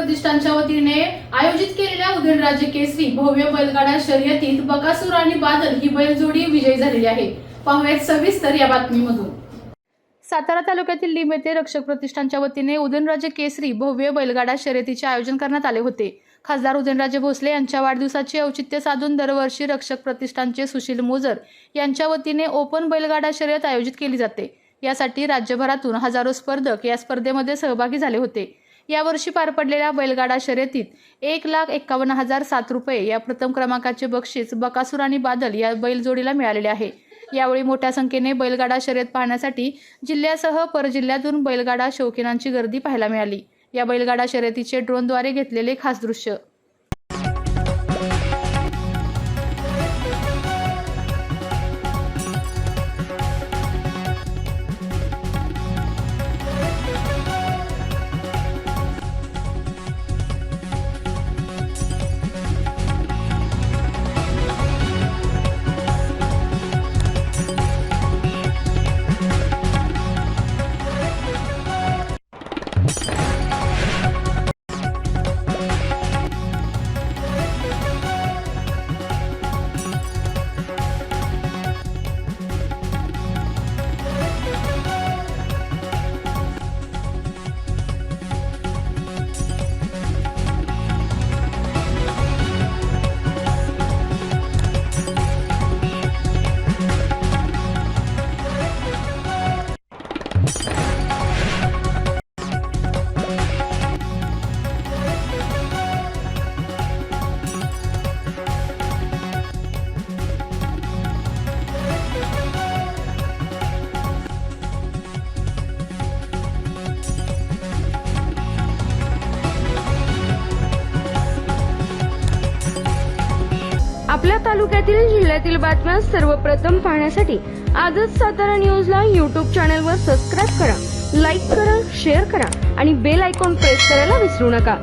प्रतिष्ठानच्या वतीने आयोजित केलेल्या उदयनराजे केसरी भव्य बैलगाडा शर्यतीत बकासूर आणि बादल ही बैलजोडी विजयी झालेली आहे। पाहुयात सविस्तर या बातमीमधून। सातारा तालुक्यातील लिंब येथे रक्षक प्रतिष्ठानच्या वतीने उदयनराजे केसरी भव्य बैलगाडा शर्यतीचे आयोजन करण्यात आले होते। खासदार उदयनराजे भोसले यांच्या वाढदिवसाचे औचित्य साधून दरवर्षी रक्षक प्रतिष्ठानचे सुशील मोजर यांच्या वतीने ओपन बैलगाडा शर्यत आयोजित केली जाते। यासाठी राज्यभरातून हजारो स्पर्धक या स्पर्धेमध्ये सहभागी झाले होते। यावर्षी पार पडलेल्या बैलगाडा शर्यतीत 1,51,007 रुपये या प्रथम क्रमांकाचे बक्षीस बकासूर आणि बादल या बैलजोडीला मिळालेले आहे। यावेळी मोठ्या संख्येने बैलगाडा शर्यत पाहण्यासाठी जिल्ह्यासह परजिल्ह्यातून बैलगाडा शौकीनांची गर्दी पाहायला मिळाली। या बैलगाडा शर्यतीचे ड्रोनद्वारे घेतलेले खास दृश्य। आपल्या तालुक्यातील जिल्ह्यातील बातम्या सर्वप्रथम पाहण्यासाठी आजच सातारा न्यूजला YouTube चॅनलवर सबस्क्राइब करा, लाईक करा, शेअर करा आणि बेल आयकॉन प्रेस करायला विसरू नका।